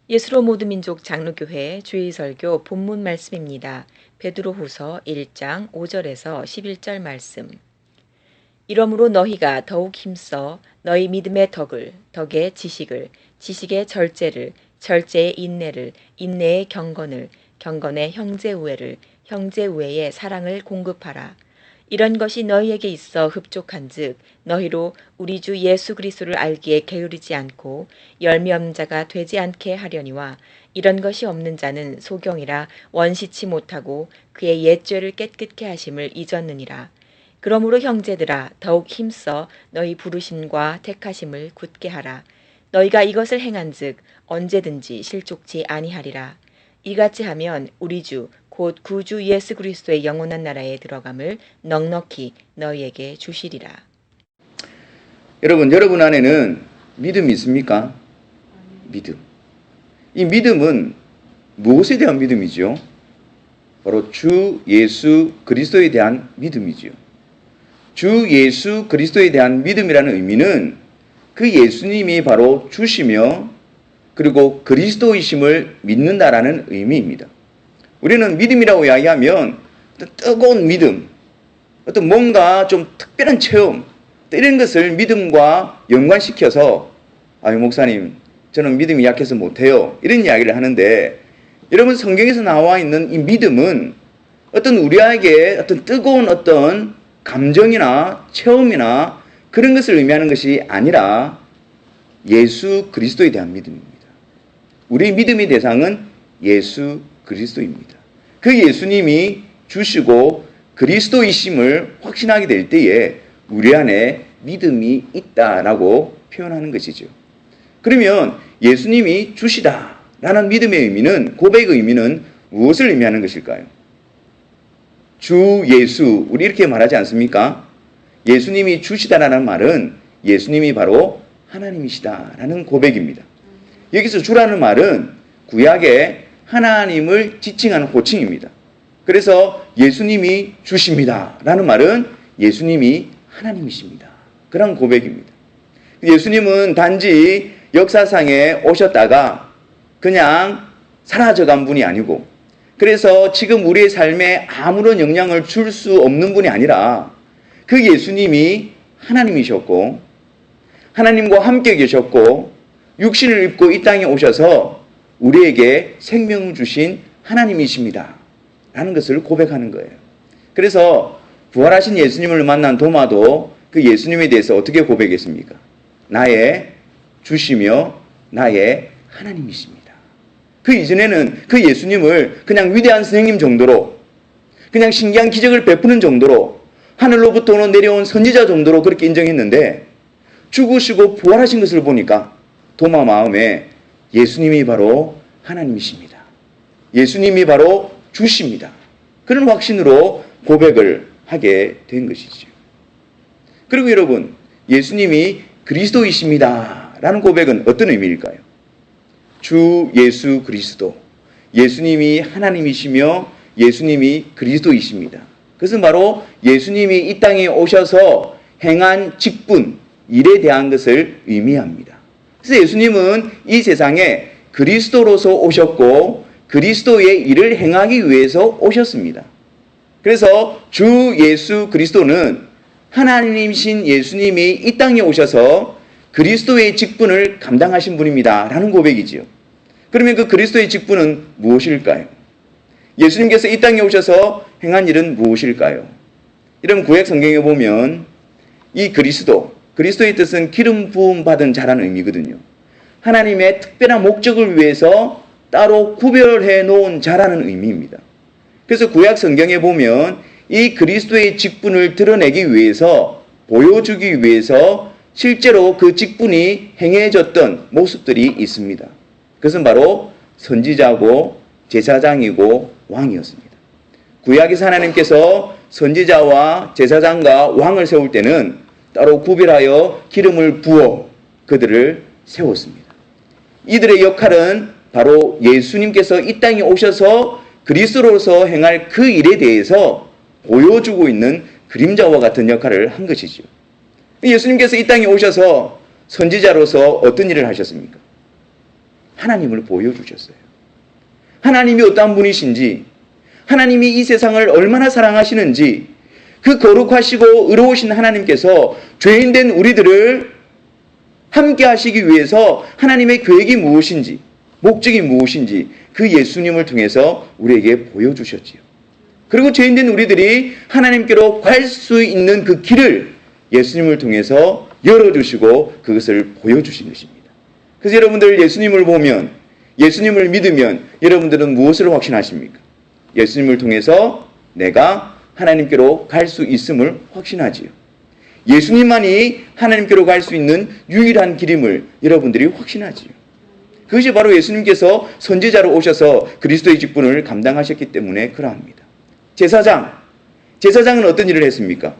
예수로 모든 민족 장로교회 주일설교 본문 말씀입니다. 베드로후서 1장 5절에서 11절 말씀. 이러므로 너희가 더욱 힘써 너희 믿음의 덕을, 덕의 지식을, 지식의 절제를, 절제의 인내를, 인내의 경건을, 경건의 형제 우애를, 형제 우애의 사랑을 공급하라. 이런 것이 너희에게 있어 흡족한즉 너희로 우리 주 예수 그리스도를 알기에 게으르지 않고 열매 없는 자가 되지 않게 하려니와 이런 것이 없는 자는 소경이라 원시치 못하고 그의 옛 죄를 깨끗게 하심을 잊었느니라. 그러므로 형제들아 더욱 힘써 너희 부르심과 택하심을 굳게 하라. 너희가 이것을 행한즉 언제든지 실족치 아니하리라. 이같이 하면 우리 주 곧 구주 예수 그리스도의 영원한 나라에 들어감을 넉넉히 너희에게 주시리라. 여러분 안에는 믿음이 있습니까? 믿음. 이 믿음은 무엇에 대한 믿음이죠? 바로 주 예수 그리스도에 대한 믿음이죠. 주 예수 그리스도에 대한 믿음이라는 의미는 그 예수님이 바로 주시며 그리고 그리스도이심을 믿는다라는 의미입니다. 우리는 믿음이라고 이야기하면 뜨거운 믿음, 어떤 뭔가 좀 특별한 체험, 이런 것을 믿음과 연관시켜서 목사님 저는 믿음이 약해서 못해요, 이런 이야기를 하는데, 여러분 성경에서 나와 있는 이 믿음은 어떤 우리에게 어떤 뜨거운 어떤 감정이나 체험이나 그런 것을 의미하는 것이 아니라 예수 그리스도에 대한 믿음입니다. 우리의 믿음의 대상은 예수 그리스도입니다. 그 예수님이 주시고 그리스도이심을 확신하게 될 때에 우리 안에 믿음이 있다라고 표현하는 것이죠. 그러면 예수님이 주시다라는 믿음의 의미는, 고백의 의미는 무엇을 의미하는 것일까요? 주 예수, 우리 이렇게 말하지 않습니까? 예수님이 주시다라는 말은 예수님이 바로 하나님이시다라는 고백입니다. 여기서 주라는 말은 구약의 하나님을 지칭하는 호칭입니다. 그래서 예수님이 주십니다 라는 말은 예수님이 하나님이십니다, 그런 고백입니다. 예수님은 단지 역사상에 오셨다가 그냥 사라져간 분이 아니고, 그래서 지금 우리의 삶에 아무런 영향을 줄 수 없는 분이 아니라 그 예수님이 하나님이셨고 하나님과 함께 계셨고 육신을 입고 이 땅에 오셔서 우리에게 생명을 주신 하나님이십니다 라는 것을 고백하는 거예요. 그래서 부활하신 예수님을 만난 도마도 그 예수님에 대해서 어떻게 고백했습니까? 나의 주시며 나의 하나님이십니다. 그 이전에는 그 예수님을 그냥 위대한 선생님 정도로, 그냥 신기한 기적을 베푸는 정도로, 하늘로부터 내려온 선지자 정도로 그렇게 인정했는데, 죽으시고 부활하신 것을 보니까 도마 마음에 예수님이 바로 하나님이십니다, 예수님이 바로 주십니다, 그런 확신으로 고백을 하게 된 것이죠. 그리고 여러분, 예수님이 그리스도이십니다 라는 고백은 어떤 의미일까요? 주 예수 그리스도, 예수님이 하나님이시며 예수님이 그리스도이십니다. 그것은 바로 예수님이 이 땅에 오셔서 행한 직분, 일에 대한 것을 의미합니다. 그래서 예수님은 이 세상에 그리스도로서 오셨고 그리스도의 일을 행하기 위해서 오셨습니다. 그래서 주 예수 그리스도는 하나님이신 예수님이 이 땅에 오셔서 그리스도의 직분을 감당하신 분입니다 라는 고백이지요. 그러면 그 그리스도의 직분은 무엇일까요? 예수님께서 이 땅에 오셔서 행한 일은 무엇일까요? 이런 구약 성경에 보면 이 그리스도의 뜻은 기름 부음 받은 자라는 의미거든요. 하나님의 특별한 목적을 위해서 따로 구별해 놓은 자라는 의미입니다. 그래서 구약 성경에 보면 이 그리스도의 직분을 드러내기 위해서, 보여주기 위해서 실제로 그 직분이 행해졌던 모습들이 있습니다. 그것은 바로 선지자고 제사장이고 왕이었습니다. 구약에서 하나님께서 선지자와 제사장과 왕을 세울 때는 따로 구별하여 기름을 부어 그들을 세웠습니다. 이들의 역할은 바로 예수님께서 이 땅에 오셔서 그리스도로서 행할 그 일에 대해서 보여주고 있는 그림자와 같은 역할을 한 것이죠. 예수님께서 이 땅에 오셔서 선지자로서 어떤 일을 하셨습니까? 하나님을 보여주셨어요. 하나님이 어떠한 분이신지, 하나님이 이 세상을 얼마나 사랑하시는지, 그 거룩하시고 의로우신 하나님께서 죄인된 우리들을 함께 하시기 위해서 하나님의 계획이 무엇인지, 목적이 무엇인지 그 예수님을 통해서 우리에게 보여주셨지요. 그리고 죄인된 우리들이 하나님께로 갈 수 있는 그 길을 예수님을 통해서 열어주시고 그것을 보여주신 것입니다. 그래서 여러분들 예수님을 보면, 예수님을 믿으면 여러분들은 무엇을 확신하십니까? 예수님을 통해서 내가 하나님께로 갈 수 있음을 확신하지요. 예수님만이 하나님께로 갈 수 있는 유일한 길임을 여러분들이 확신하지요. 그것이 바로 예수님께서 선지자로 오셔서 그리스도의 직분을 감당하셨기 때문에 그러합니다. 제사장은 어떤 일을 했습니까?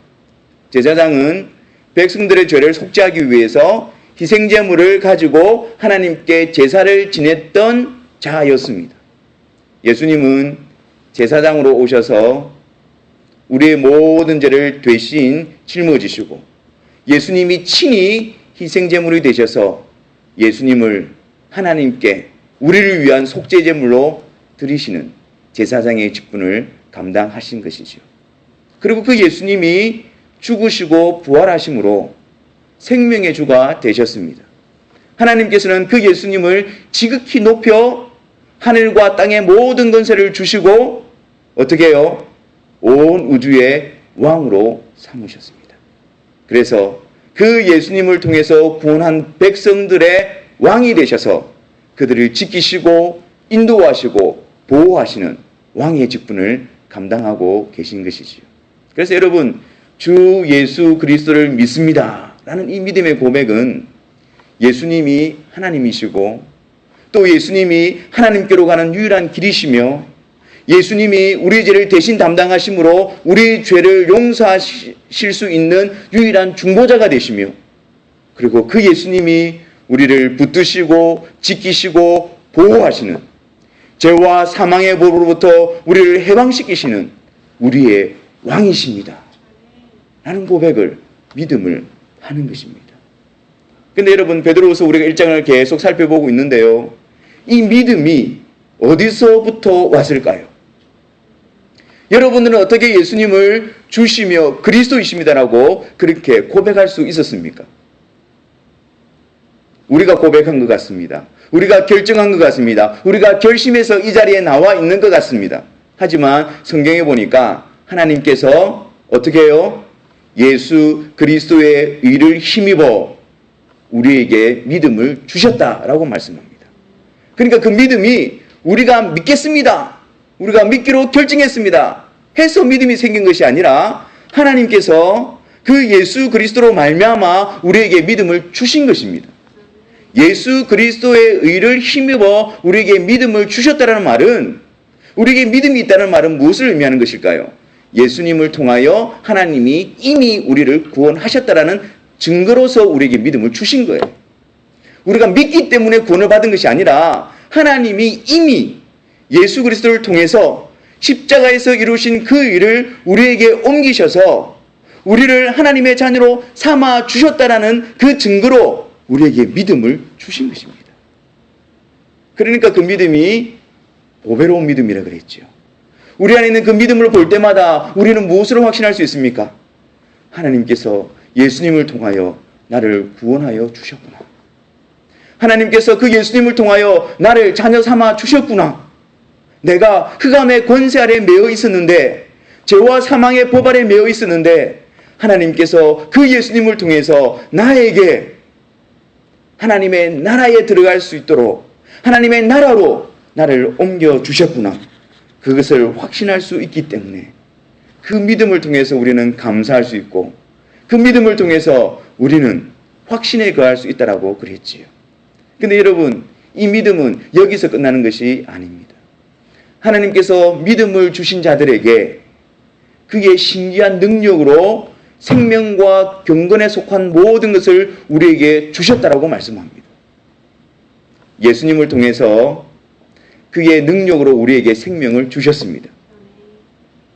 제사장은 백성들의 죄를 속죄하기 위해서 희생제물을 가지고 하나님께 제사를 지냈던 자였습니다. 예수님은 제사장으로 오셔서 우리의 모든 죄를 대신 짊어지시고 예수님이 친히 희생제물이 되셔서 예수님을 하나님께 우리를 위한 속죄제물로 드리시는 제사장의 직분을 감당하신 것이죠. 그리고 그 예수님이 죽으시고 부활하심으로 생명의 주가 되셨습니다. 하나님께서는 그 예수님을 지극히 높여 하늘과 땅의 모든 권세를 주시고 어떻게 해요? 온 우주의 왕으로 삼으셨습니다. 그래서 그 예수님을 통해서 구원한 백성들의 왕이 되셔서 그들을 지키시고 인도하시고 보호하시는 왕의 직분을 감당하고 계신 것이지요. 그래서 여러분, 주 예수 그리스도를 믿습니다 라는 이 믿음의 고백은 예수님이 하나님이시고 또 예수님이 하나님께로 가는 유일한 길이시며 예수님이 우리의 죄를 대신 담당하심으로 우리의 죄를 용서하실 수 있는 유일한 중보자가 되시며 그리고 그 예수님이 우리를 붙드시고 지키시고 보호하시는 죄와 사망의 법으로부터 우리를 해방시키시는 우리의 왕이십니다 라는 고백을, 믿음을 하는 것입니다. 근데 여러분, 베드로후서 우리가 1장을 계속 살펴보고 있는데요, 이 믿음이 어디서부터 왔을까요? 여러분들은 어떻게 예수님을 주시며 그리스도이십니다라고 그렇게 고백할 수 있었습니까? 우리가 고백한 것 같습니다. 우리가 결정한 것 같습니다. 우리가 결심해서 이 자리에 나와 있는 것 같습니다. 하지만 성경에 보니까 하나님께서 어떻게 해요? 예수 그리스도의 의를 힘입어 우리에게 믿음을 주셨다라고 말씀합니다. 그러니까 그 믿음이 우리가 믿겠습니다, 우리가 믿기로 결정했습니다 해서 믿음이 생긴 것이 아니라 하나님께서 그 예수 그리스도로 말미암아 우리에게 믿음을 주신 것입니다. 예수 그리스도의 의를 힘입어 우리에게 믿음을 주셨다는 말은, 우리에게 믿음이 있다는 말은 무엇을 의미하는 것일까요? 예수님을 통하여 하나님이 이미 우리를 구원하셨다라는 증거로서 우리에게 믿음을 주신 거예요. 우리가 믿기 때문에 구원을 받은 것이 아니라 하나님이 이미 예수 그리스도를 통해서 십자가에서 이루신 그 일을 우리에게 옮기셔서 우리를 하나님의 자녀로 삼아 주셨다라는 그 증거로 우리에게 믿음을 주신 것입니다. 그러니까 그 믿음이 보배로운 믿음이라 그랬죠. 우리 안에 있는 그 믿음을 볼 때마다 우리는 무엇으로 확신할 수 있습니까? 하나님께서 예수님을 통하여 나를 구원하여 주셨구나. 하나님께서 그 예수님을 통하여 나를 자녀 삼아 주셨구나. 내가 흑암의 권세 아래 매여 있었는데, 죄와 사망의 법 아래 매여 있었는데 하나님께서 그 예수님을 통해서 나에게 하나님의 나라에 들어갈 수 있도록 하나님의 나라로 나를 옮겨주셨구나. 그것을 확신할 수 있기 때문에 그 믿음을 통해서 우리는 감사할 수 있고 그 믿음을 통해서 우리는 확신에 거할 수 있다라고 그랬지요. 근데 여러분, 이 믿음은 여기서 끝나는 것이 아닙니다. 하나님께서 믿음을 주신 자들에게 그의 신기한 능력으로 생명과 경건에 속한 모든 것을 우리에게 주셨다라고 말씀합니다. 예수님을 통해서 그의 능력으로 우리에게 생명을 주셨습니다.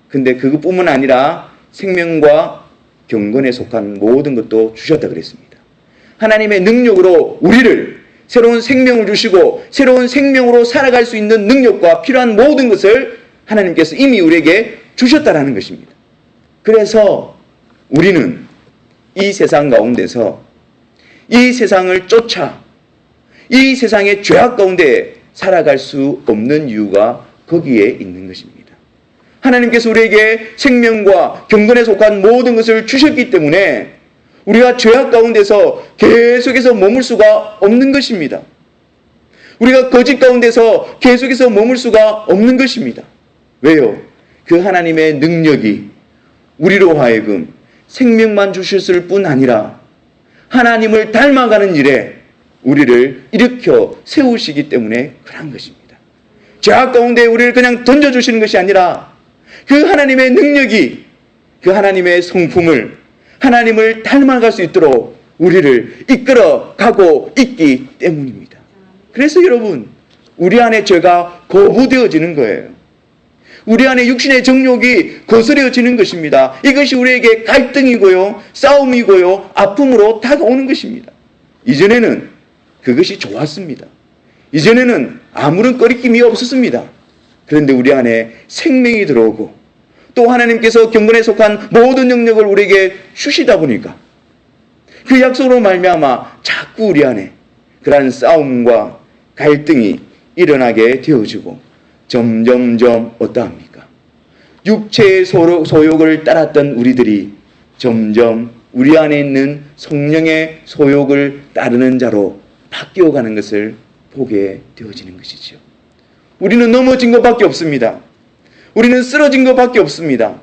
근데 그것뿐만 아니라 생명과 경건에 속한 모든 것도 주셨다 그랬습니다. 하나님의 능력으로 우리를 새로운 생명을 주시고 새로운 생명으로 살아갈 수 있는 능력과 필요한 모든 것을 하나님께서 이미 우리에게 주셨다라는 것입니다. 그래서 우리는 이 세상 가운데서 이 세상을 쫓아 이 세상의 죄악 가운데 살아갈 수 없는 이유가 거기에 있는 것입니다. 하나님께서 우리에게 생명과 경건에 속한 모든 것을 주셨기 때문에 우리가 죄악 가운데서 계속해서 머물 수가 없는 것입니다. 우리가 거짓 가운데서 계속해서 머물 수가 없는 것입니다. 왜요? 그 하나님의 능력이 우리로 하여금 생명만 주셨을 뿐 아니라 하나님을 닮아가는 일에 우리를 일으켜 세우시기 때문에 그런 것입니다. 죄악 가운데 우리를 그냥 던져주시는 것이 아니라 그 하나님의 능력이 그 하나님의 성품을 하나님을 닮아갈 수 있도록 우리를 이끌어 가고 있기 때문입니다. 그래서 여러분, 우리 안에 죄가 거부되어지는 거예요. 우리 안에 육신의 정욕이 거스려지는 것입니다. 이것이 우리에게 갈등이고요, 싸움이고요, 아픔으로 다가오는 것입니다. 이전에는 그것이 좋았습니다. 이전에는 아무런 꺼리낌이 없었습니다. 그런데 우리 안에 생명이 들어오고 또 하나님께서 경건에 속한 모든 영역을 우리에게 주시다 보니까 그 약속으로 말미암아 자꾸 우리 안에 그러한 싸움과 갈등이 일어나게 되어지고 점점점 어떠합니까? 육체의 소욕을 따랐던 우리들이 점점 우리 안에 있는 성령의 소욕을 따르는 자로 바뀌어가는 것을 보게 되어지는 것이죠. 우리는 넘어진 것밖에 없습니다. 우리는 쓰러진 것밖에 없습니다.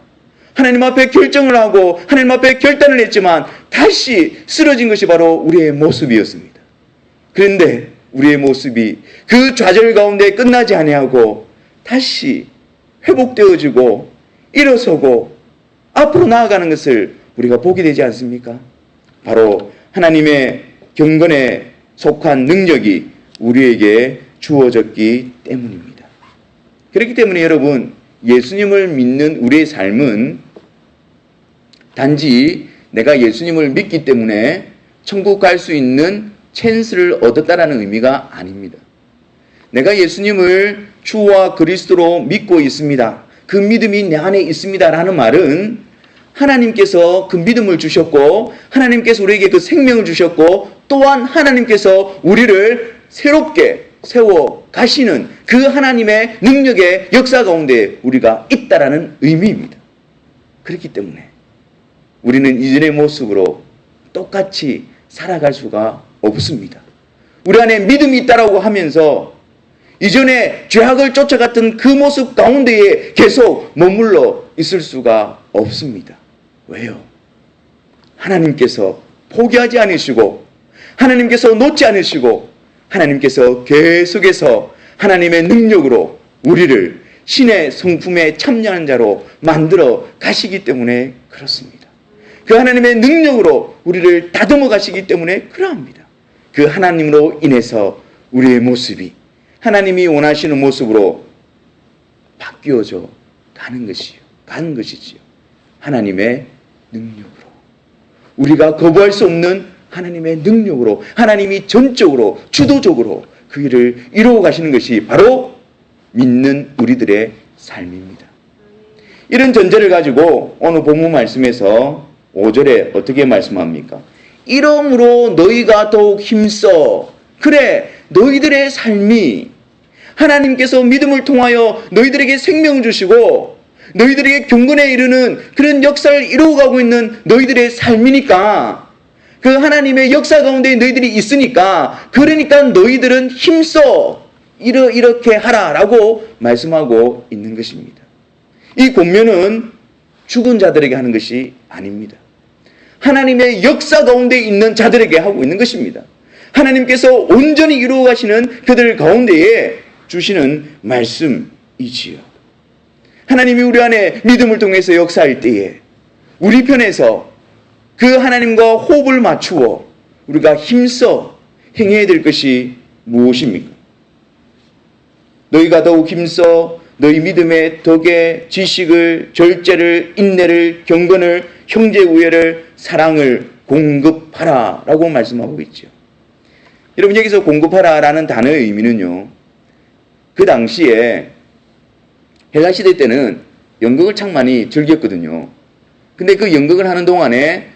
하나님 앞에 결정을 하고 하나님 앞에 결단을 했지만 다시 쓰러진 것이 바로 우리의 모습이었습니다. 그런데 우리의 모습이 그 좌절 가운데 끝나지 아니하고 다시 회복되어지고 일어서고 앞으로 나아가는 것을 우리가 보게 되지 않습니까? 바로 하나님의 경건에 속한 능력이 우리에게 주어졌기 때문입니다. 그렇기 때문에 여러분, 예수님을 믿는 우리의 삶은 단지 내가 예수님을 믿기 때문에 천국 갈 수 있는 찬스를 얻었다라는 의미가 아닙니다. 내가 예수님을 주와 그리스도로 믿고 있습니다. 그 믿음이 내 안에 있습니다라는 말은 하나님께서 그 믿음을 주셨고 하나님께서 우리에게 그 생명을 주셨고 또한 하나님께서 우리를 새롭게 세워 가시는 그 하나님의 능력의 역사 가운데 우리가 있다라는 의미입니다. 그렇기 때문에 우리는 이전의 모습으로 똑같이 살아갈 수가 없습니다. 우리 안에 믿음이 있다라고 하면서 이전에 죄악을 쫓아갔던 그 모습 가운데에 계속 머물러 있을 수가 없습니다. 왜요? 하나님께서 포기하지 않으시고 하나님께서 놓지 않으시고 하나님께서 계속해서 하나님의 능력으로 우리를 신의 성품에 참여하는 자로 만들어 가시기 때문에 그렇습니다. 그 하나님의 능력으로 우리를 다듬어 가시기 때문에 그러합니다. 그 하나님으로 인해서 우리의 모습이 하나님이 원하시는 모습으로 바뀌어져 가는 것이지요. 하나님의 능력으로. 우리가 거부할 수 없는 하나님의 능력으로 하나님이 전적으로 주도적으로 그 일을 이루어 가시는 것이 바로 믿는 우리들의 삶입니다. 이런 전제를 가지고 오늘 본문 말씀에서 5절에 어떻게 말씀합니까? 이러므로 너희가 더욱 힘써. 그래, 너희들의 삶이 하나님께서 믿음을 통하여 너희들에게 생명을 주시고 너희들에게 경건에 이르는 그런 역사를 이루어가고 있는 너희들의 삶이니까 그 하나님의 역사 가운데 너희들이 있으니까 그러니까 너희들은 힘써 이렇게 하라라고 말씀하고 있는 것입니다. 이 권면은 죽은 자들에게 하는 것이 아닙니다. 하나님의 역사 가운데 있는 자들에게 하고 있는 것입니다. 하나님께서 온전히 이루어 가시는 그들 가운데에 주시는 말씀이지요. 하나님이 우리 안에 믿음을 통해서 역사할 때에 우리 편에서 그 하나님과 호흡을 맞추어 우리가 힘써 행해야 될 것이 무엇입니까? 너희가 더욱 힘써 너희 믿음의 덕에 지식을, 절제를, 인내를, 경건을, 형제 우애를, 사랑을 공급하라 라고 말씀하고 있죠. 여러분 여기서 공급하라라는 단어의 의미는요. 그 당시에 헬라 시대 때는 연극을 참 많이 즐겼거든요. 근데 그 연극을 하는 동안에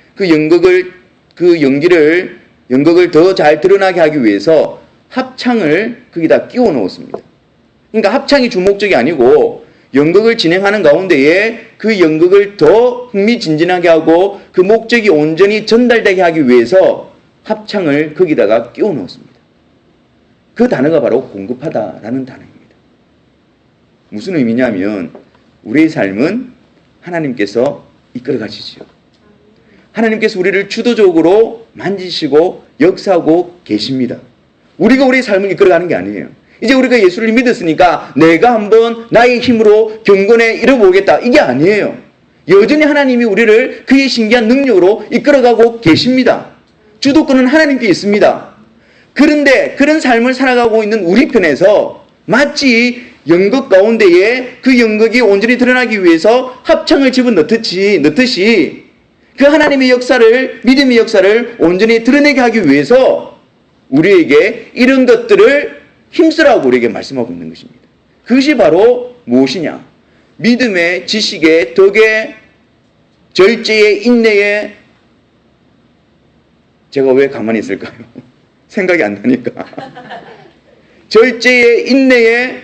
연극을 더 잘 드러나게 하기 위해서 합창을 거기다 끼워 넣었습니다. 그러니까 합창이 주목적이 아니고 연극을 진행하는 가운데에 그 연극을 더 흥미진진하게 하고 그 목적이 온전히 전달되게 하기 위해서 합창을 거기다가 끼워 넣었습니다. 그 단어가 바로 공급하다라는 단어입니다. 무슨 의미냐면 우리의 삶은 하나님께서 이끌어 가시지요. 하나님께서 우리를 주도적으로 만지시고 역사하고 계십니다. 우리가 우리의 삶을 이끌어가는 게 아니에요. 이제 우리가 예수를 믿었으니까 내가 한번 나의 힘으로 경건에 이뤄보겠다. 이게 아니에요. 여전히 하나님이 우리를 그의 신기한 능력으로 이끌어가고 계십니다. 주도권은 하나님께 있습니다. 그런데 그런 삶을 살아가고 있는 우리 편에서 마치 연극 가운데에 그 연극이 온전히 드러나기 위해서 합창을 집어넣듯이 그 하나님의 역사를, 믿음의 역사를 온전히 드러내게 하기 위해서 우리에게 이런 것들을 힘쓰라고 우리에게 말씀하고 있는 것입니다. 그것이 바로 무엇이냐? 믿음의, 지식의, 덕의, 절제의, 인내의, 제가 왜 가만히 있을까요? 생각이 안 나니까. 절제의, 인내의,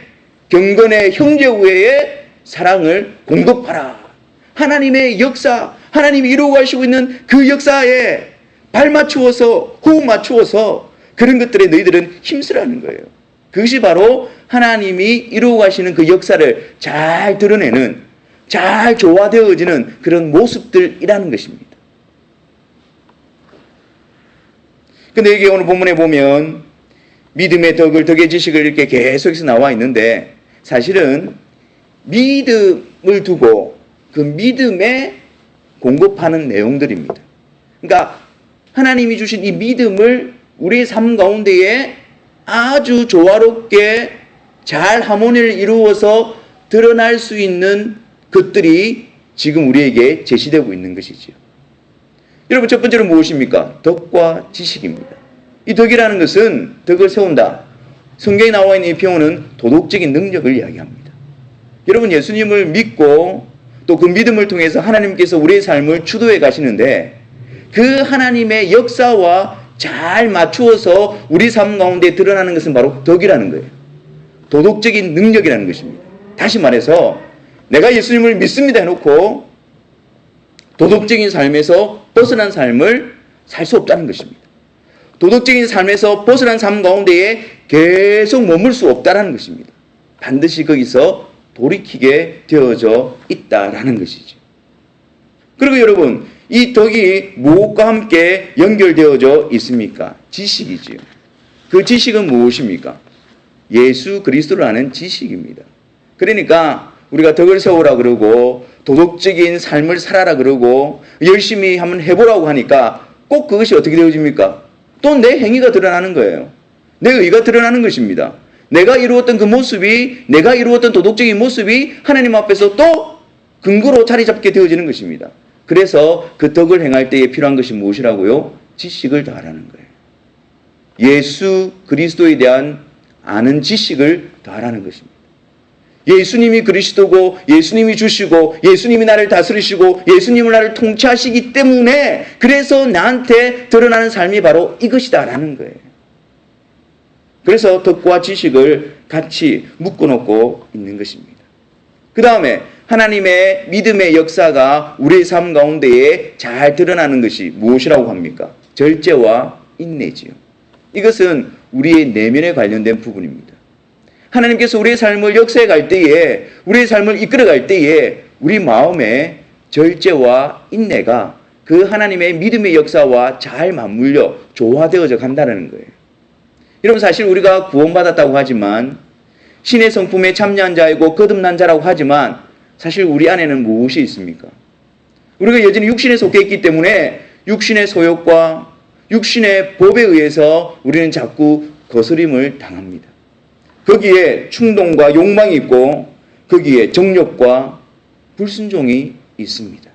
경건의, 형제우애의 사랑을 공급하라. 하나님의 역사, 하나님이 이루어 가시고 있는 그 역사에 발 맞추어서, 호흡 맞추어서 그런 것들에 너희들은 힘쓰라는 거예요. 그것이 바로 하나님이 이루어 가시는 그 역사를 잘 드러내는, 잘 조화되어지는 그런 모습들이라는 것입니다. 근데 여기 오늘 본문에 보면 믿음의 덕을, 덕의 지식을 이렇게 계속해서 나와 있는데 사실은 믿음을 두고 그 믿음에 공급하는 내용들입니다. 그러니까 하나님이 주신 이 믿음을 우리의 삶 가운데에 아주 조화롭게 잘 하모니를 이루어서 드러날 수 있는 것들이 지금 우리에게 제시되고 있는 것이죠. 여러분 첫 번째로 무엇입니까? 덕과 지식입니다. 이 덕이라는 것은 덕을 세운다. 성경에 나와 있는 이 표현은 도덕적인 능력을 이야기합니다. 여러분 예수님을 믿고 또 그 믿음을 통해서 하나님께서 우리의 삶을 주도해 가시는데 그 하나님의 역사와 잘 맞추어서 우리 삶 가운데 드러나는 것은 바로 덕이라는 거예요. 도덕적인 능력이라는 것입니다. 다시 말해서 내가 예수님을 믿습니다 해놓고 도덕적인 삶에서 벗어난 삶을 살 수 없다는 것입니다. 도덕적인 삶에서 벗어난 삶 가운데에 계속 머물 수 없다는 것입니다. 반드시 거기서 돌이키게 되어져 있다라는 것이죠. 그리고 여러분 이 덕이 무엇과 함께 연결되어져 있습니까? 지식이지요. 그 지식은 무엇입니까? 예수 그리스도를 아는 지식입니다. 그러니까 우리가 덕을 세우라 그러고 도덕적인 삶을 살아라 그러고 열심히 한번 해보라고 하니까 꼭 그것이 어떻게 되어집니까? 또 내 행위가 드러나는 거예요. 내 의가 드러나는 것입니다. 내가 이루었던 그 모습이, 내가 이루었던 도덕적인 모습이 하나님 앞에서 또 근거로 자리 잡게 되어지는 것입니다. 그래서 그 덕을 행할 때에 필요한 것이 무엇이라고요? 지식을 더하라는 거예요. 예수 그리스도에 대한 아는 지식을 더하라는 것입니다. 예수님이 그리스도고 예수님이 주시고 예수님이 나를 다스리시고 예수님을 나를 통치하시기 때문에 그래서 나한테 드러나는 삶이 바로 이것이다 라는 거예요. 그래서 덕과 지식을 같이 묶어놓고 있는 것입니다. 그 다음에 하나님의 믿음의 역사가 우리의 삶 가운데에 잘 드러나는 것이 무엇이라고 합니까? 절제와 인내지요. 이것은 우리의 내면에 관련된 부분입니다. 하나님께서 우리의 삶을 역사해 갈 때에, 우리의 삶을 이끌어 갈 때에 우리 마음에 절제와 인내가 그 하나님의 믿음의 역사와 잘 맞물려 조화되어져 간다는 거예요. 여러분 사실 우리가 구원받았다고 하지만 신의 성품에 참여한 자이고 거듭난 자라고 하지만 사실 우리 안에는 무엇이 있습니까? 우리가 여전히 육신에 속해 있기 때문에 육신의 소욕과 육신의 법에 의해서 우리는 자꾸 거스림을 당합니다. 거기에 충동과 욕망이 있고 거기에 정욕과 불순종이 있습니다.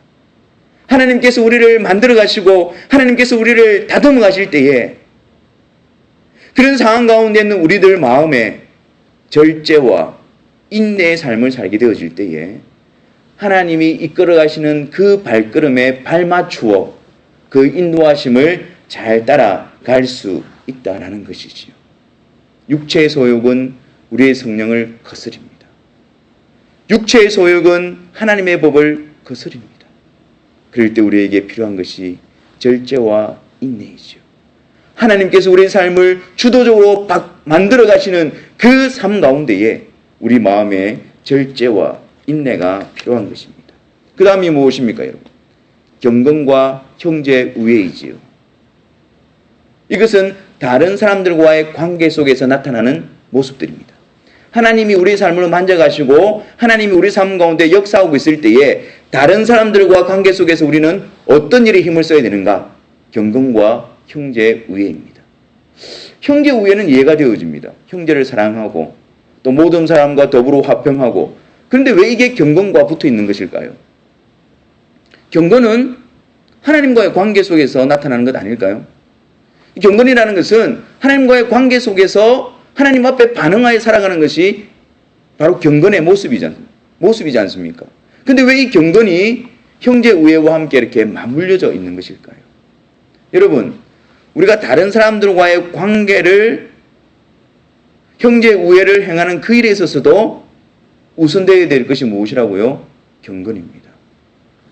하나님께서 우리를 만들어 가시고 하나님께서 우리를 다듬어 가실 때에 그런 상황 가운데 있는 우리들 마음에 절제와 인내의 삶을 살게 되어질 때에 하나님이 이끌어 가시는 그 발걸음에 발맞추어 그 인도하심을 잘 따라갈 수 있다라는 것이지요. 육체의 소욕은 우리의 성령을 거스립니다. 육체의 소욕은 하나님의 법을 거스립니다. 그럴 때 우리에게 필요한 것이 절제와 인내이죠. 하나님께서 우리의 삶을 주도적으로 만들어 가시는 그 삶 가운데에 우리 마음에 절제와 인내가 필요한 것입니다. 그 다음이 무엇입니까, 여러분? 경건과 형제 우애이지요. 이것은 다른 사람들과의 관계 속에서 나타나는 모습들입니다. 하나님이 우리의 삶을 만져가시고 하나님이 우리 삶 가운데 역사하고 있을 때에 다른 사람들과 관계 속에서 우리는 어떤 일에 힘을 써야 되는가? 경건과 형제 우애입니다. 형제 우애는 이해가 되어집니다. 형제를 사랑하고 또 모든 사람과 더불어 화평하고. 그런데 왜 이게 경건과 붙어 있는 것일까요? 경건은 하나님과의 관계 속에서 나타나는 것 아닐까요? 경건이라는 것은 하나님과의 관계 속에서 하나님 앞에 반응하여 살아가는 것이 바로 경건의 모습이지 않습니까? 근데 왜 이 경건이 형제 우애와 함께 이렇게 맞물려져 있는 것일까요? 여러분, 우리가 다른 사람들과의 관계를 형제 우애를 행하는 그 일에 있어서도 우선되어야 될 것이 무엇이라고요? 경건입니다.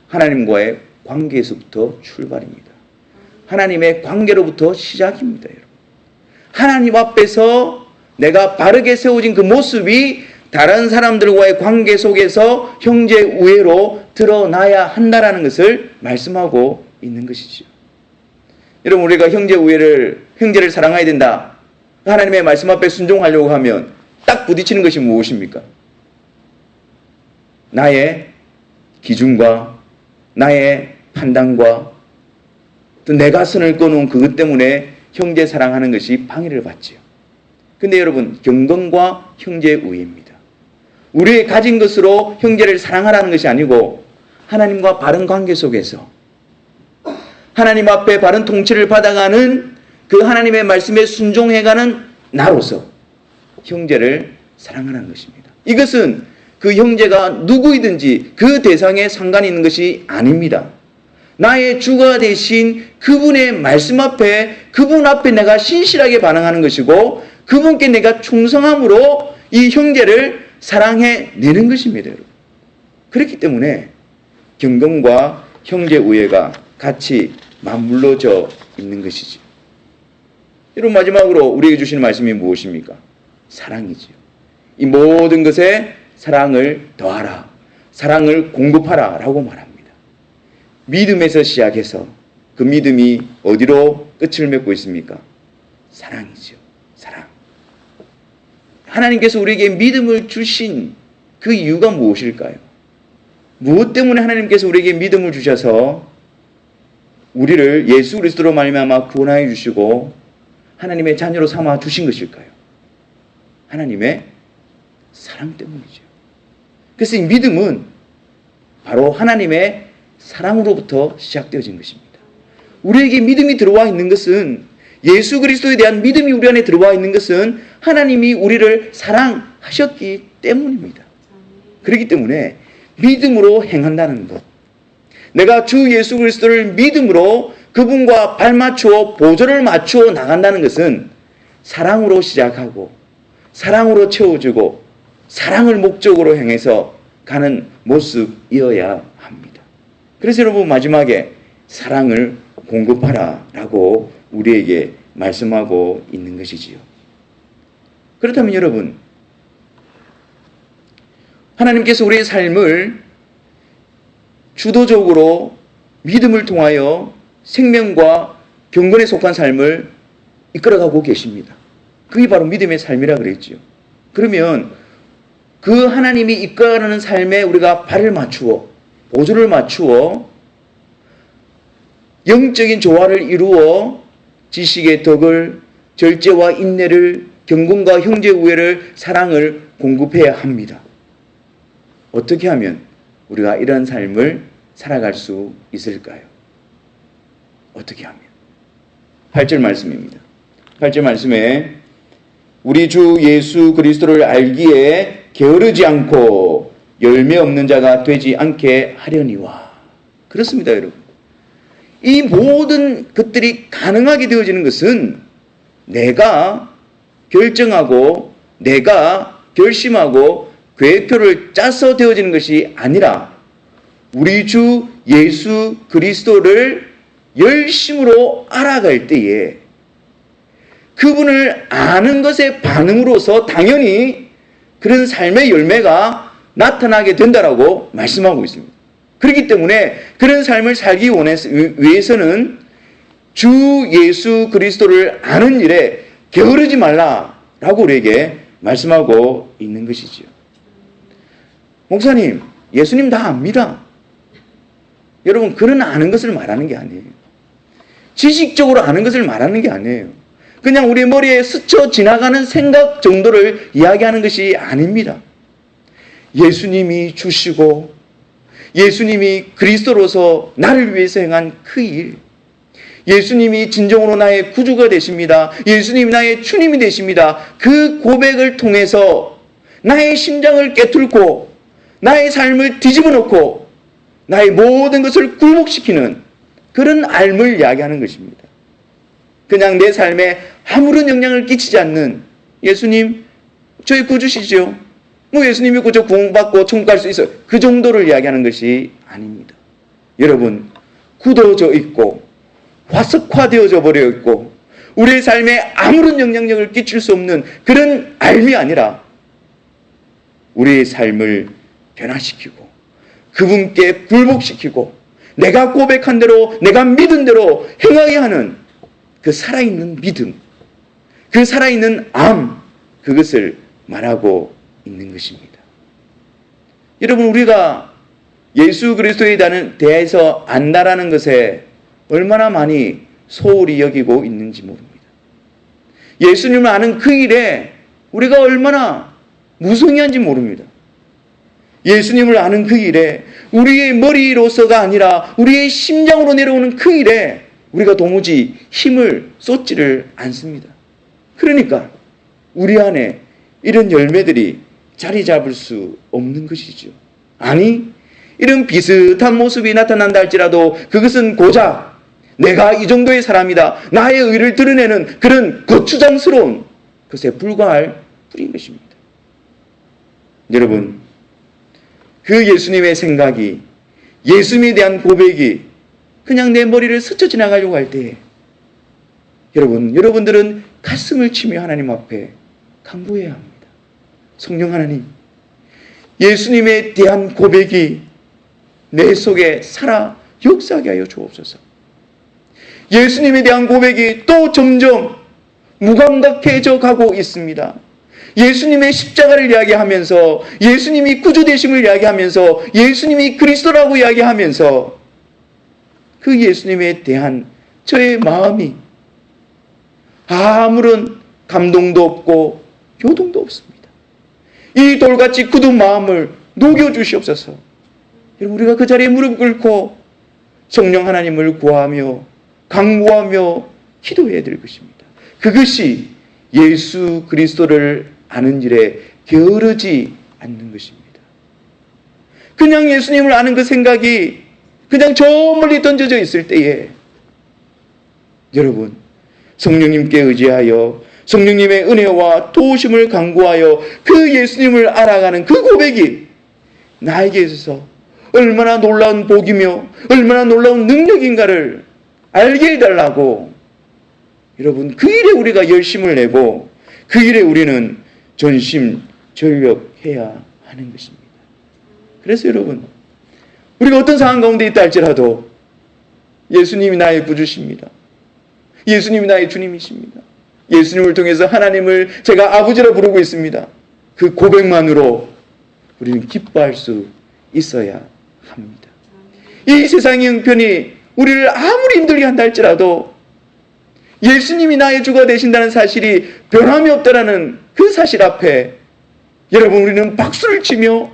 하나님과의 관계에서부터 출발입니다. 하나님의 관계로부터 시작입니다, 여러분. 하나님 앞에서 내가 바르게 세워진 그 모습이 다른 사람들과의 관계 속에서 형제 우애로 드러나야 한다라는 것을 말씀하고 있는 것이죠. 여러분, 우리가 형제를 사랑해야 된다. 하나님의 말씀 앞에 순종하려고 하면 딱 부딪히는 것이 무엇입니까? 나의 기준과 나의 판단과 또 내가 선을 꺼놓은 그것 때문에 형제 사랑하는 것이 방해를 받지요. 근데 여러분, 경건과 형제 우애입니다. 우리의 가진 것으로 형제를 사랑하라는 것이 아니고 하나님과 바른 관계 속에서 하나님 앞에 바른 통치를 받아가는 그 하나님의 말씀에 순종해가는 나로서 형제를 사랑하라는 것입니다. 이것은 그 형제가 누구이든지 그 대상에 상관이 있는 것이 아닙니다. 나의 주가 되신 그분의 말씀 앞에, 그분 앞에 내가 신실하게 반응하는 것이고 그분께 내가 충성함으로 이 형제를 사랑해내는 것입니다, 여러분. 그렇기 때문에 경건과 형제 우애가 같이 맞물려져 있는 것이죠. 여러분, 마지막으로 우리에게 주시는 말씀이 무엇입니까? 사랑이지요. 이 모든 것에 사랑을 더하라, 사랑을 공급하라 라고 말합니다. 믿음에서 시작해서 그 믿음이 어디로 끝을 맺고 있습니까? 사랑이죠. 사랑. 하나님께서 우리에게 믿음을 주신 그 이유가 무엇일까요? 무엇 때문에 하나님께서 우리에게 믿음을 주셔서 우리를 예수 그리스도로 말미암아 구원하여 주시고 하나님의 자녀로 삼아 주신 것일까요? 하나님의 사랑 때문이죠. 그래서 이 믿음은 바로 하나님의 사랑으로부터 시작되어진 것입니다. 우리에게 믿음이 들어와 있는 것은, 예수 그리스도에 대한 믿음이 우리 안에 들어와 있는 것은 하나님이 우리를 사랑하셨기 때문입니다. 그렇기 때문에 믿음으로 행한다는 것, 내가 주 예수 그리스도를 믿음으로 그분과 발맞추어 보조를 맞추어 나간다는 것은 사랑으로 시작하고 사랑으로 채워주고 사랑을 목적으로 향해서 가는 모습이어야 합니다. 그래서 여러분, 마지막에 사랑을 공급하라 라고 우리에게 말씀하고 있는 것이지요. 그렇다면 여러분, 하나님께서 우리의 삶을 주도적으로 믿음을 통하여 생명과 경건에 속한 삶을 이끌어가고 계십니다. 그게 바로 믿음의 삶이라 그랬지요. 그러면 그 하나님이 이끌어가는 삶에 우리가 발을 맞추어, 보조를 맞추어 영적인 조화를 이루어 지식의 덕을, 절제와 인내를, 경건과 형제 우애를, 사랑을 공급해야 합니다. 어떻게 하면 우리가 이런 삶을 살아갈 수 있을까요? 어떻게 하면? 8절 말씀입니다. 8절 말씀에 우리 주 예수 그리스도를 알기에 게으르지 않고 열매 없는 자가 되지 않게 하려니와. 그렇습니다, 여러분. 이 모든 것들이 가능하게 되어지는 것은 내가 결정하고 내가 결심하고 계획표를 짜서 되어지는 것이 아니라 우리 주 예수 그리스도를 열심으로 알아갈 때에 그분을 아는 것의 반응으로서 당연히 그런 삶의 열매가 나타나게 된다라고 말씀하고 있습니다. 그렇기 때문에 그런 삶을 살기 위해서는 주 예수 그리스도를 아는 일에 게으르지 말라라고 우리에게 말씀하고 있는 것이지요. 목사님, 예수님 다 압니다. 여러분, 그런 아는 것을 말하는 게 아니에요. 지식적으로 아는 것을 말하는 게 아니에요. 그냥 우리 머리에 스쳐 지나가는 생각 정도를 이야기하는 것이 아닙니다. 예수님이 주시고 예수님이 그리스도로서 나를 위해서 행한 그 일, 예수님이 진정으로 나의 구주가 되십니다. 예수님이 나의 주님이 되십니다. 그 고백을 통해서 나의 심장을 깨뚫고 나의 삶을 뒤집어 놓고 나의 모든 것을 굴복시키는 그런 알물 이야기하는 것입니다. 그냥 내 삶에 아무런 영향을 끼치지 않는 예수님, 저희 구주시죠. 뭐 예수님이 구주 구원받고 천국 갈 수 있어요. 그 정도를 이야기하는 것이 아닙니다. 여러분, 굳어져 있고 화석화되어져 버려 있고 우리의 삶에 아무런 영향력을 끼칠 수 없는 그런 알미 아니라 우리의 삶을 변화시키고 그분께 굴복시키고 내가 고백한 대로 내가 믿은 대로 행하게 하는 그 살아있는 믿음, 그 살아있는 암, 그것을 말하고 있는 것입니다. 여러분, 우리가 예수 그리스도에 대해서 안다라는 것에 얼마나 많이 소홀히 여기고 있는지 모릅니다. 예수님을 아는 그 일에 우리가 얼마나 무성의한지 모릅니다. 예수님을 아는 그 일에 우리의 머리로서가 아니라 우리의 심장으로 내려오는 그 일에 우리가 도무지 힘을 쏟지를 않습니다. 그러니까 우리 안에 이런 열매들이 자리 잡을 수 없는 것이죠. 아니, 이런 비슷한 모습이 나타난다 할지라도 그것은 고작 내가 이 정도의 사람이다, 나의 의를 드러내는 그런 거추장스러운 것에 불과할 뿐인 것입니다. 여러분, 그 예수님의 생각이, 예수님에 대한 고백이 그냥 내 머리를 스쳐 지나가려고 할 때 여러분들은 가슴을 치며 하나님 앞에 간구해야 합니다. 성령 하나님, 예수님에 대한 고백이 내 속에 살아 역사하게 하여 주옵소서. 예수님에 대한 고백이 또 점점 무감각해져 가고 있습니다. 예수님의 십자가를 이야기하면서 예수님이 구주되심을 이야기하면서 예수님이 그리스도라고 이야기하면서 그 예수님에 대한 저의 마음이 아무런 감동도 없고 요동도 없습니다. 이 돌같이 굳은 마음을 녹여주시옵소서. 우리가 그 자리에 무릎 꿇고 성령 하나님을 구하며 간구하며 기도해야 될 것입니다. 그것이 예수 그리스도를 아는 일에 게으르지 않는 것입니다. 그냥 예수님을 아는 그 생각이 그냥 저 멀리 던져져 있을 때에 여러분, 성령님께 의지하여 성령님의 은혜와 도우심을 간구하여 그 예수님을 알아가는 그 고백이 나에게 있어서 얼마나 놀라운 복이며 얼마나 놀라운 능력인가를 알게 해달라고 여러분, 그 일에 우리가 열심을 내고 그 일에 우리는 전심전력해야 하는 것입니다. 그래서 여러분, 우리가 어떤 상황 가운데 있다 할지라도 예수님이 나의 구주십니다. 예수님이 나의 주님이십니다. 예수님을 통해서 하나님을 제가 아버지라 부르고 있습니다. 그 고백만으로 우리는 기뻐할 수 있어야 합니다. 이 세상의 형편이 우리를 아무리 힘들게 한다 할지라도 예수님이 나의 주가 되신다는 사실이 변함이 없다라는 그 사실 앞에 여러분, 우리는 박수를 치며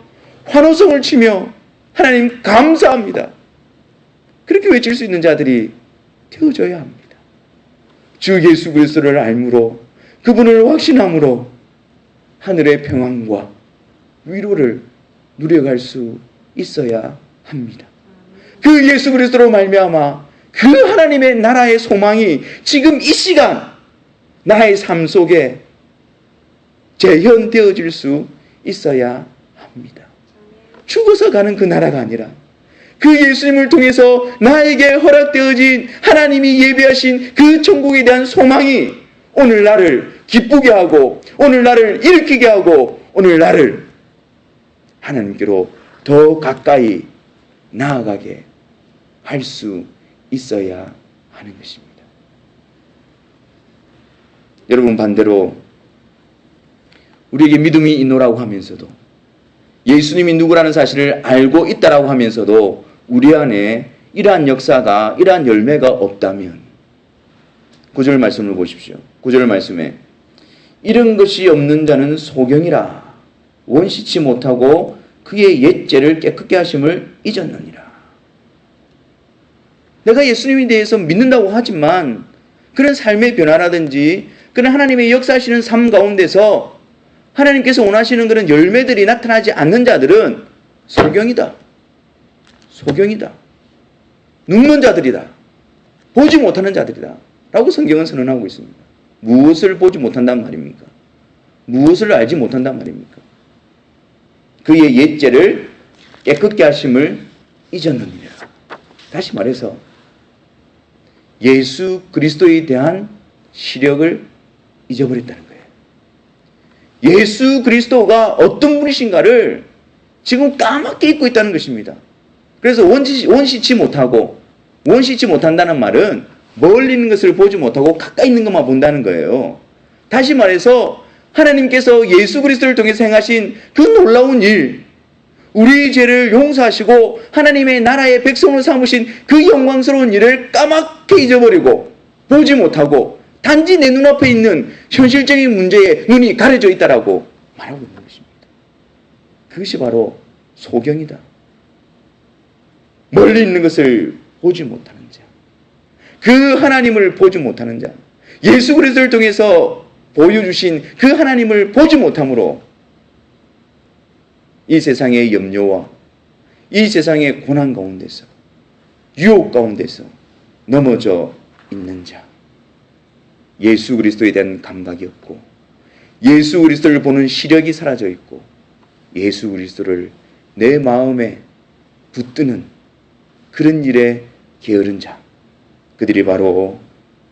환호성을 치며 하나님 감사합니다, 그렇게 외칠 수 있는 자들이 되어져야 합니다. 주 예수 그리스도를 알므로 그분을 확신함으로 하늘의 평안과 위로를 누려갈 수 있어야 합니다. 그 예수 그리스도로 말미암아 그 하나님의 나라의 소망이 지금 이 시간 나의 삶 속에 재현되어질 수 있어야 합니다. 죽어서 가는 그 나라가 아니라 그 예수님을 통해서 나에게 허락되어진 하나님이 예비하신 그 천국에 대한 소망이 오늘 나를 기쁘게 하고 오늘 나를 일으키게 하고 오늘 나를 하나님께로 더 가까이 나아가게 할 수 있어야 하는 것입니다. 여러분, 반대로 우리에게 믿음이 있노라고 하면서도 예수님이 누구라는 사실을 알고 있다라고 하면서도 우리 안에 이러한 역사가, 이러한 열매가 없다면 9절 말씀을 보십시오. 9절 말씀에 이런 것이 없는 자는 소경이라 원시치 못하고 그의 옛죄를 깨끗게 하심을 잊었느니라. 내가 예수님에 대해서 믿는다고 하지만 그런 삶의 변화라든지 그런 하나님의 역사하시는 삶 가운데서 하나님께서 원하시는 그런 열매들이 나타나지 않는 자들은 소경이다. 소경이다. 눕는 자들이다. 보지 못하는 자들이다. 라고 성경은 선언하고 있습니다. 무엇을 보지 못한단 말입니까? 무엇을 알지 못한단 말입니까? 그의 옛죄를 깨끗게 하심을 잊었느니라. 다시 말해서 예수 그리스도에 대한 시력을 잊어버렸다는 거예요. 예수 그리스도가 어떤 분이신가를 지금 까맣게 잊고 있다는 것입니다. 그래서 원시치 못한다는 말은 멀리 있는 것을 보지 못하고 가까이 있는 것만 본다는 거예요. 다시 말해서 하나님께서 예수 그리스도를 통해서 행하신 그 놀라운 일, 우리의 죄를 용서하시고 하나님의 나라의 백성으로 삼으신 그 영광스러운 일을 까맣게 잊어버리고 보지 못하고 단지 내 눈앞에 있는 현실적인 문제에 눈이 가려져 있다라고 말하고 있는 것입니다. 그것이 바로 소경이다. 멀리 있는 것을 보지 못하는 자, 그 하나님을 보지 못하는 자, 예수 그리스도를 통해서 보여주신 그 하나님을 보지 못함으로 이 세상의 염려와 이 세상의 고난 가운데서 유혹 가운데서 넘어져 있는 자, 예수 그리스도에 대한 감각이 없고 예수 그리스도를 보는 시력이 사라져 있고 예수 그리스도를 내 마음에 붙드는 그런 일에 게으른 자, 그들이 바로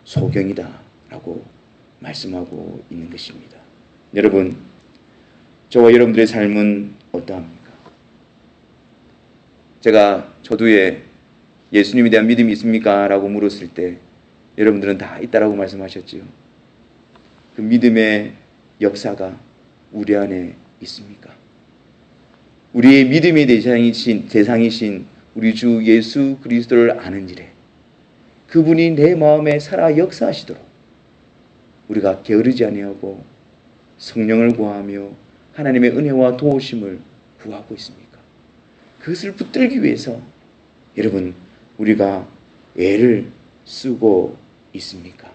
소경이다 라고 말씀하고 있는 것입니다. 여러분, 저와 여러분들의 삶은 어떠합니까? 제가 저도에 예수님에 대한 믿음이 있습니까? 라고 물었을 때 여러분들은 다 있다라고 말씀하셨지요. 그 믿음의 역사가 우리 안에 있습니까? 우리의 믿음의 대상이신 우리 주 예수 그리스도를 아는 일에 그분이 내 마음에 살아 역사하시도록 우리가 게으르지 아니하고 성령을 구하며 하나님의 은혜와 도우심을 구하고 있습니까? 그것을 붙들기 위해서 여러분, 우리가 애를 쓰고 있습니까?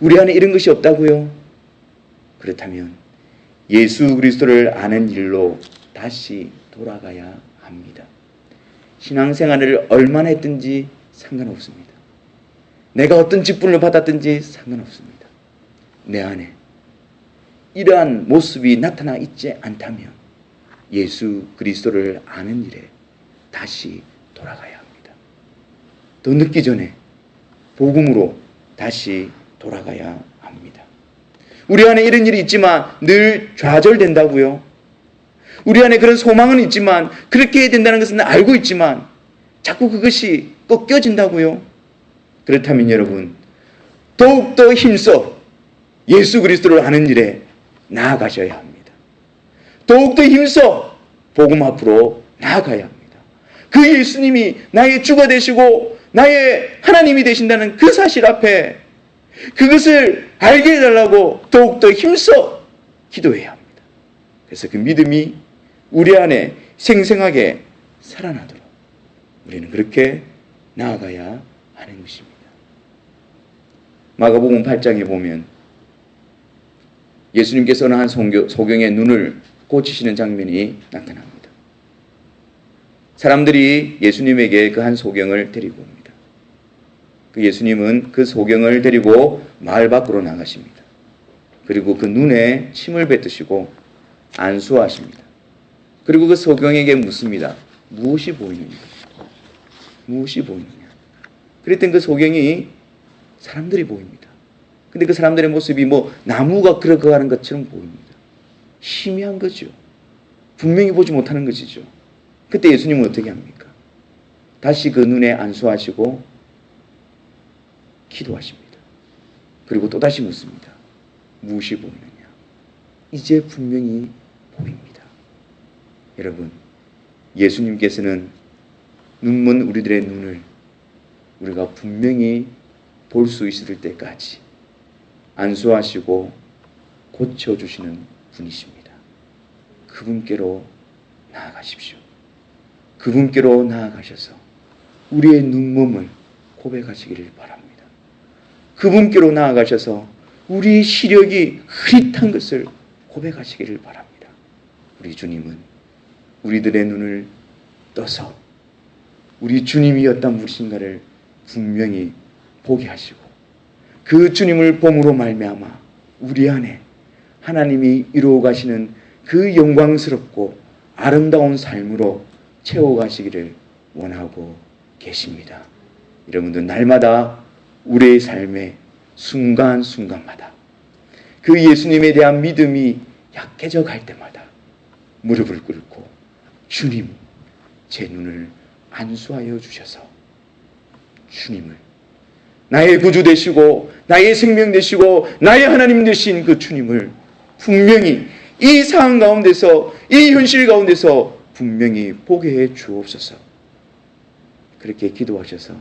우리 안에 이런 것이 없다고요? 그렇다면 예수 그리스도를 아는 일로 다시 돌아가야 합니다. 신앙생활을 얼마나 했든지 상관없습니다. 내가 어떤 직분을 받았든지 상관없습니다. 내 안에 이러한 모습이 나타나 있지 않다면 예수 그리스도를 아는 일에 다시 돌아가야 합니다. 더 늦기 전에 복음으로 다시 돌아가야 합니다. 우리 안에 이런 일이 있지만 늘 좌절된다고요? 우리 안에 그런 소망은 있지만 그렇게 해야 된다는 것은 알고 있지만 자꾸 그것이 꺾여진다고요? 그렇다면 여러분, 더욱더 힘써 예수 그리스도를 아는 일에 나아가셔야 합니다. 더욱더 힘써 복음 앞으로 나아가야 합니다. 그 예수님이 나의 주가 되시고 나의 하나님이 되신다는 그 사실 앞에 그것을 알게 해달라고 더욱더 힘써 기도해야 합니다. 그래서 그 믿음이 우리 안에 생생하게 살아나도록 우리는 그렇게 나아가야 하는 것입니다. 마가복음 8장에 보면 예수님께서는 한 소경의 눈을 고치시는 장면이 나타납니다. 사람들이 예수님에게 그 한 소경을 데리고 옵니다. 그 예수님은 그 소경을 데리고 마을 밖으로 나가십니다. 그리고 그 눈에 침을 뱉으시고 안수하십니다. 그리고 그 소경에게 묻습니다. 무엇이 보이느냐? 무엇이 보이느냐? 그랬더니 그 소경이 사람들이 보입니다. 근데 그 사람들의 모습이 뭐 나무가 걸어가는 것처럼 보입니다. 희미한 거죠. 분명히 보지 못하는 것이죠. 그때 예수님은 어떻게 합니까? 다시 그 눈에 안수하시고 기도하십니다. 그리고 또다시 묻습니다. 무엇이 보이느냐? 이제 분명히 보입니다. 여러분, 예수님께서는 눈먼 우리들의 눈을 우리가 분명히 볼 수 있을 때까지 안수하시고 고쳐주시는 분이십니다. 그분께로 나아가십시오. 그분께로 나아가셔서 우리의 눈먼을 고백하시기를 바랍니다. 그분께로 나아가셔서 우리의 시력이 흐릿한 것을 고백하시기를 바랍니다. 우리 주님은 우리들의 눈을 떠서 우리 주님이 어떤 분이신가를 분명히 보게 하시고 그 주님을 봄으로 말미암아 우리 안에 하나님이 이루어 가시는 그 영광스럽고 아름다운 삶으로 채워가시기를 원하고 계십니다. 여러분들 날마다 우리의 삶의 순간순간마다 그 예수님에 대한 믿음이 약해져 갈 때마다 무릎을 꿇고 주님, 제 눈을 안수하여 주셔서 주님을 나의 구주 되시고 나의 생명 되시고 나의 하나님 되신 그 주님을 분명히 이 상황 가운데서 이 현실 가운데서 분명히 보게 해 주옵소서. 그렇게 기도하셔서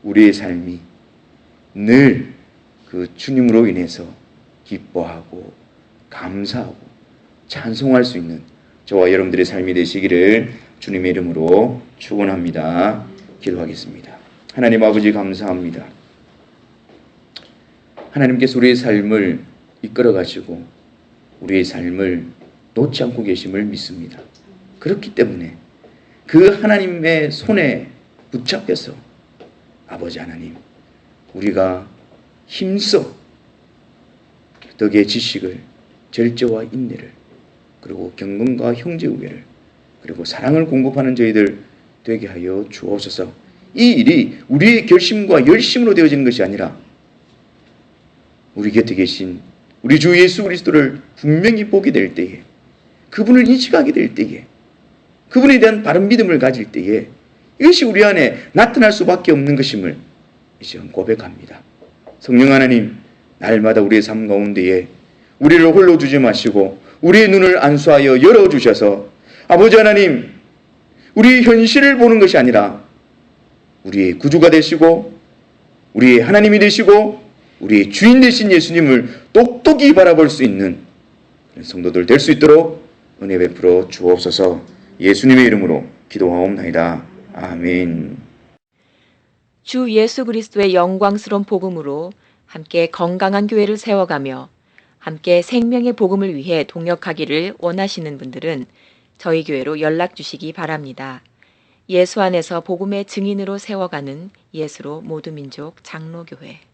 우리의 삶이 늘 그 주님으로 인해서 기뻐하고 감사하고 찬송할 수 있는 저와 여러분들의 삶이 되시기를 주님의 이름으로 축원합니다. 기도하겠습니다. 하나님 아버지 감사합니다. 하나님께서 우리의 삶을 이끌어 가시고 우리의 삶을 놓지 않고 계심을 믿습니다. 그렇기 때문에 그 하나님의 손에 붙잡혀서 아버지 하나님, 우리가 힘써 덕의 지식을, 절제와 인내를, 그리고 경건과 형제우애를, 그리고 사랑을 공급하는 저희들 되게 하여 주옵소서. 이 일이 우리의 결심과 열심으로 되어지는 것이 아니라 우리 곁에 계신 우리 주 예수 그리스도를 분명히 보게 될 때에, 그분을 인식하게 될 때에, 그분에 대한 바른 믿음을 가질 때에 이것이 우리 안에 나타날 수밖에 없는 것임을 이제 고백합니다. 성령 하나님, 날마다 우리의 삶 가운데에 우리를 홀로 두지 마시고 우리의 눈을 안수하여 열어주셔서 아버지 하나님, 우리의 현실을 보는 것이 아니라 우리의 구주가 되시고 우리의 하나님이 되시고 우리의 주인 되신 예수님을 똑똑히 바라볼 수 있는 성도들 될 수 있도록 은혜 베풀어 주옵소서. 예수님의 이름으로 기도하옵나이다. 아멘. 주 예수 그리스도의 영광스러운 복음으로 함께 건강한 교회를 세워가며 함께 생명의 복음을 위해 동역하기를 원하시는 분들은 저희 교회로 연락 주시기 바랍니다. 예수 안에서 복음의 증인으로 세워가는 예수로 모두 민족 장로교회.